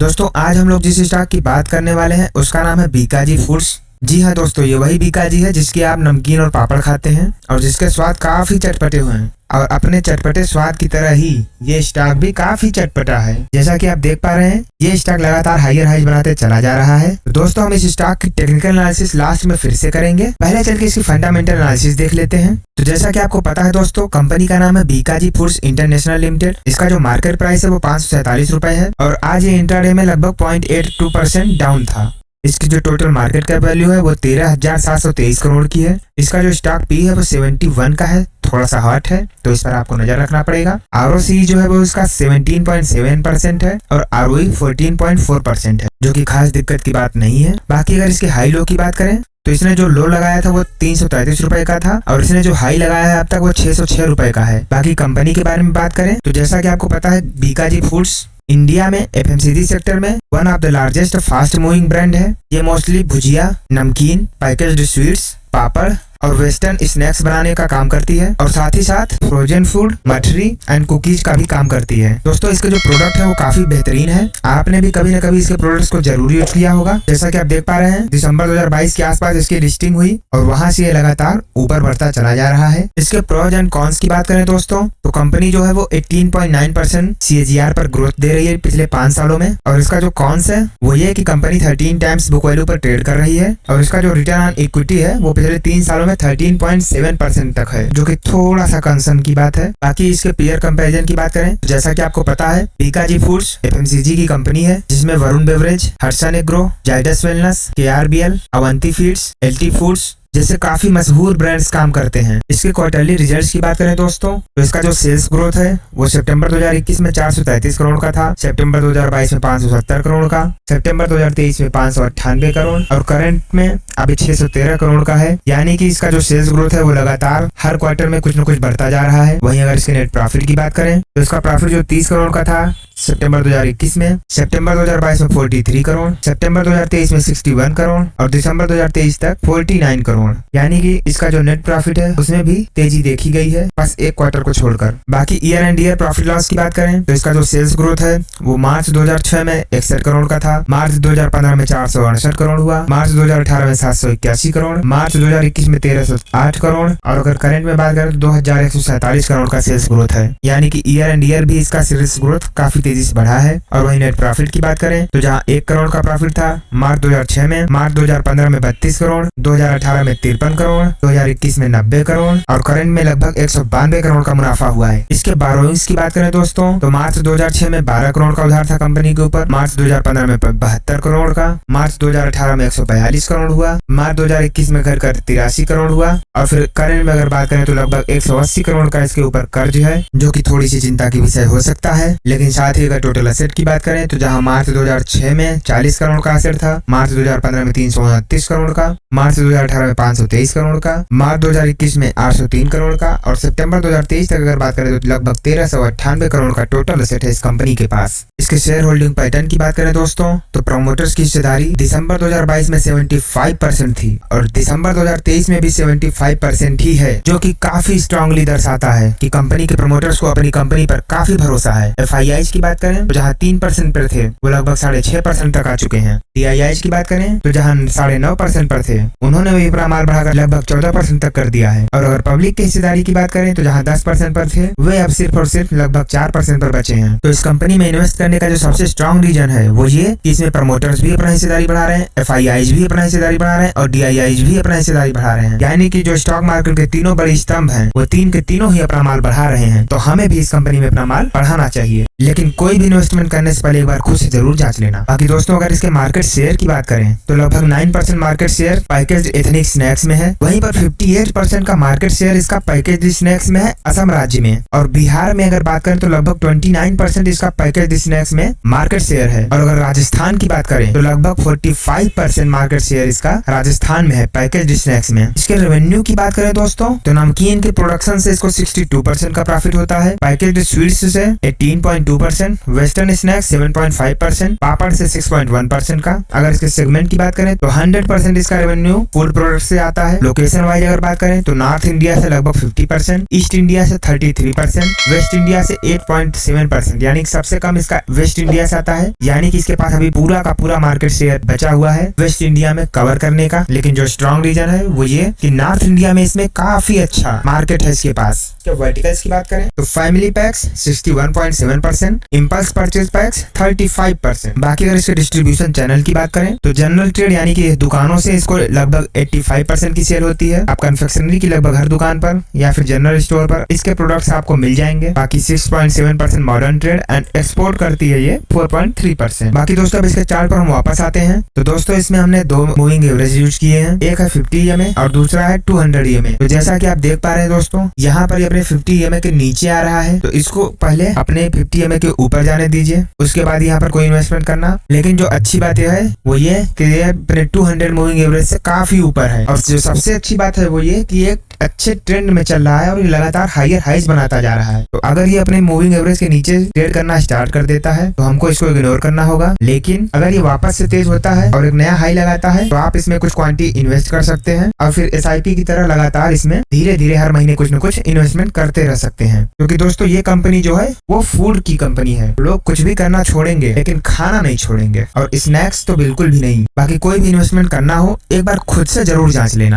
दोस्तों आज हम लोग जिस स्टॉक की बात करने वाले हैं उसका नाम है बीकाजी फूड्स। जी हाँ दोस्तों, ये वही बीकाजी है जिसके आप नमकीन और पापड़ खाते हैं और जिसके स्वाद काफी चटपटे हुए हैं। और अपने चटपटे स्वाद की तरह ही ये स्टॉक भी काफी चटपटा है। जैसा कि आप देख पा रहे हैं ये स्टॉक लगातार हायर हाइज बनाते चला जा रहा है। तो दोस्तों हम इस स्टॉक की टेक्निकल एनालिसिस लास्ट में फिर से करेंगे, पहले चल के इसकी फंडामेंटल एनालिसिस देख लेते हैं। तो जैसा कि आपको पता है दोस्तों, कंपनी का नाम है बीकाजी फूड्स इंटरनेशनल लिमिटेड। इसका जो मार्केट प्राइस है वो 547 रुपए है और आज ये इंट्राडे में लगभग 0.82% डाउन था। इसकी जो टोटल मार्केट कैप वैल्यू है वो 13,723 करोड़ की है। इसका जो स्टॉक पी है वो 71 का है, थोड़ा सा हॉट है तो इस पर आपको नजर रखना पड़ेगा। ROCE जो है वो इसका 17.7% है और ROE 14.4% है, जो कि खास दिक्कत की बात नहीं है। बाकी अगर इसके हाई लो की बात करें तो इसने जो लो लगाया था वो 333 रुपए का था और इसने जो हाई लगाया है अब तक वो 606 रुपए का है। बाकी कंपनी के बारे में बात करें तो जैसा कि आपको पता है बीकाजी फूड्स इंडिया में FMCG सेक्टर में one of the largest fast moving brand है। ये मोस्टली भुजिया, नमकीन, पैकेज्ड स्वीट्स, पापड़ और वेस्टर्न स्नैक्स बनाने का काम करती है और साथ ही साथ फ्रोजन फूड, मठरी एंड कुकीज का भी काम करती है। दोस्तों इसके जो प्रोडक्ट है वो काफी बेहतरीन है, आपने भी कभी न कभी इसके प्रोडक्ट्स को जरूर यूज किया होगा। जैसा कि आप देख पा रहे हैं दिसंबर 2022 के आसपास इसकी लिस्टिंग हुई और वहां से ये लगातार ऊपर बढ़ता चला जा रहा है। इसके प्रोज एंड कॉन्स की बात करें दोस्तों तो कंपनी जो है वो 18.9% CAGR पर ग्रोथ दे रही है पिछले 5 सालों में। और इसका जो कॉन्स है वो ये कि कंपनी 13 टाइम्स बुक वैल्यू पर ट्रेड कर रही है और इसका जो रिटर्न ऑन इक्विटी है वो पिछले 3 सालों में 13.7% तक है, जो कि थोड़ा सा कंसर्न की बात है। बाकी इसके पीयर कंपैरिजन की बात करें तो जैसा कि आपको पता है बीकाजी फूड्स FMCG की कंपनी है जिसमें Varun beverage, Harshan agro, Zydus wellness, KRBL, Avanti feeds, LT foods जैसे काफी मशहूर ब्रांड्स काम करते हैं। इसके क्वार्टरली रिजल्ट्स की बात करें दोस्तों तो इसका जो सेल्स ग्रोथ है वो सितंबर 2021 में 433 करोड़ का था, सितंबर 2022 में 570 करोड़ का, सितंबर 2023 में 598 करोड़ और करंट में अभी 613 करोड़ का है। यानी कि इसका जो सेल्स ग्रोथ है वो लगातार हर क्वार्टर में कुछ न कुछ बढ़ता जा रहा है। वहीं अगर इसके नेट प्रॉफिट की बात करें तो इसका प्रॉफिट जो 30 करोड़ का था सितंबर 2021 में, सितंबर 2022 में 43 करोड़, सितंबर 2023 में 61 करोड़ और दिसंबर 2023 तक 49 करोड़। यानी कि इसका जो नेट प्रॉफिट है उसमें भी तेजी देखी गई है, बस एक क्वार्टर को छोड़कर। बाकी year and year profit loss की बात करें तो इसका जो सेल्स ग्रोथ है वो मार्च 2006 में 61 करोड़ का था, मार्च 2015 में 468 करोड़ हुआ, मार्च 2018 में 781 करोड़, मार्च 2021 में 1308 करोड़ और अगर करंट में बात करें तो 2147 करोड़ का सेल्स ग्रोथ है। यानी कि ईयर एंड ईयर भी इसका सेल्स ग्रोथ काफी तेजी से बढ़ा है। और वही नेट प्रॉफिट की बात करें तो जहां 1 करोड़ का प्रॉफिट था मार्च 2006 में, मार्च 2015 में 32 करोड़, 2018 में 53 करोड़, 2021 में 90 करोड़ और करंट में लगभग 192 करोड़ का मुनाफा हुआ है। इसके बोरोइंग्स की बात करें दोस्तों तो मार्च 2006 में 12 करोड़ का उधार था कंपनी के ऊपर, मार्च 2015 में 72 करोड़ का, मार्च 2018 में 142 करोड़ हुआ, मार्च 2021 में घर कर 83 करोड़ हुआ और फिर करंट में अगर बात करें तो लगभग 180 करोड़ का इसके ऊपर कर्ज है, जो कि थोड़ी सी चिंता की विषय हो सकता है। लेकिन साथ ही अगर टोटल एसेट की बात करें तो जहां मार्च 2006 में 40 करोड़ का एसेट था, मार्च 2015 में 329 करोड़ का, मार्च 2018 में 523 करोड़ का, मार्च 2021 में 803 करोड़ का और सितंबर 2023 तक अगर बात करें तो लगभग 1398 करोड़ का टोटल एसेट है इस कंपनी के पास। इसके शेयर होल्डिंग पैटर्न की बात करें दोस्तों तो प्रमोटर्स की हिस्सेदारी दिसंबर 2022 में 75% थी और दिसंबर 2023 में भी 75% ही है, जो कि काफी स्ट्रांगली दर्शाता है कि कंपनी के प्रमोटर्स को अपनी कंपनी पर काफी भरोसा है। FIIs की बात करें तो जहां 3% पर थे वो लगभग 6.5% तक आ चुके हैं। DIIs की बात करें तो जहां 9.5% पर थे उन्होंने भी अपना माल बढ़ाकर लगभग 14% तक कर दिया है। और अगर पब्लिक की हिस्सेदारी की बात करें तो जहां 10% पर थे वे अब सिर्फ और सिर्फ लगभग 4% पर बचे हैं। तो इस कंपनी में इन्वेस्ट करने का जो सबसे स्ट्रॉन्ग रीजन है वो ये कि इसमें प्रमोटर्स भी अपना हिस्सेदारी बढ़ा रहे हैं, FIIs भी अपना हिस्सेदारी बढ़ा रहे हैं और DIIs भी अपना हिस्सेदारी बढ़ा रहे हैं। यानी कि जो स्टॉक मार्केट के तीनों बड़े स्तंभ हैं वो तीन के तीनों ही अपना माल बढ़ा रहे हैं। तो हमें भी इस कंपनी में अपना माल बढ़ाना चाहिए, लेकिन कोई भी इन्वेस्टमेंट करने से पहले एक बार खुद से जरूर जांच लेना। बाकी दोस्तों अगर इसके मार्केट शेयर की बात करें तो लगभग 9% market share packaged ethnic snacks में है, वहीं पर 58% का मार्केट शेयर इसका पैकेज्ड स्नैक्स में है असम राज्य में। और बिहार में अगर बात करें तो लगभग 29% इसका पैकेज्ड स्नैक्स में मार्केट शेयर है। और अगर राजस्थान की बात करें तो लगभग 45% मार्केट शेयर इसका राजस्थान में है पैकेज्ड स्नैक्स में। इसके रेवेन्यू की बात करें दोस्तों तो नमकीन के प्रोडक्शन से इसको 62% का प्रॉफिट होता है, पैकेज्ड स्वीट्स से 18.2 6.2%, वेस्टर्न स्नैक्स 7.5%, पापड़ से 6.1% का। अगर इसके सेगमेंट की बात करें तो 100% इसका रेवेन्यू फूड प्रोडक्ट से आता है। लोकेशन वाइज अगर बात करें तो नॉर्थ इंडिया से लगभग 50%, ईस्ट इंडिया से 33%, वेस्ट इंडिया से 8.7%, यानी कि सबसे कम इसका वेस्ट इंडिया से आता है। यानी कि इसके पास अभी पूरा का पूरा मार्केट शेयर बचा हुआ है वेस्ट इंडिया में कवर करने का। लेकिन जो स्ट्रॉन्ग रीजन है वो ये कि नॉर्थ इंडिया में इसमें काफी अच्छा मार्केट है इसके पास। वर्टिकल्स की बात करें तो family PACS 61.7%, impulse purchase PACS 35%। बाकी अगर इसके डिस्ट्रीब्यूशन चैनल की बात करें तो जनरल ट्रेड यानी कि दुकानों से इसको लगभग 85% की सेल होती है। आप कन्फेक्शनरी की लगभग हर दुकान पर या फिर जनरल स्टोर पर इसके प्रोडक्ट्स आपको मिल जाएंगे। बाकी 6.7% मॉडर्न ट्रेड एंड एक्सपोर्ट करती है ये 4.3%। बाकी दोस्तों अब इसके चार्ट पर हम वापस आते हैं तो दोस्तों इसमें हमने दो मूविंग एवरेज यूज किए हैं, एक है 50 EMA और दूसरा है 200 EMA। तो जैसा कि आप देख पा रहे हैं दोस्तों यहाँ पर अपने 50 EMA के नीचे आ रहा है, तो इसको पहले अपने 50 EMA के ऊपर जाने दीजिए, उसके बाद यहाँ पर कोई इन्वेस्टमेंट करना। लेकिन जो अच्छी बात यह है वो ये कि ये अपने 200 मूविंग एवरेज से काफी ऊपर है। और जो सबसे अच्छी बात है वो ये कि एक अच्छे ट्रेंड में चल रहा है और ये लगातार हायर हाइज बनाता जा रहा है। तो अगर ये अपने मूविंग एवरेज के नीचे ट्रेड करना स्टार्ट कर देता है तो हमको इसको इग्नोर करना होगा। लेकिन अगर ये वापस से तेज होता है और एक नया हाई लगाता है तो आप इसमें कुछ क्वांटिटी इन्वेस्ट कर सकते हैं और फिर SIP की तरह लगातार इसमें धीरे धीरे हर महीने कुछ न कुछ इन्वेस्टमेंट करते रह सकते हैं। क्योंकि दोस्तों ये कंपनी जो है वो फूड की कंपनी है। लोग कुछ भी करना छोड़ेंगे लेकिन खाना नहीं छोड़ेंगे और स्नैक्स तो बिल्कुल भी नहीं। बाकी कोई भी इन्वेस्टमेंट करना हो एक बार खुद से जरूर जांच लेना।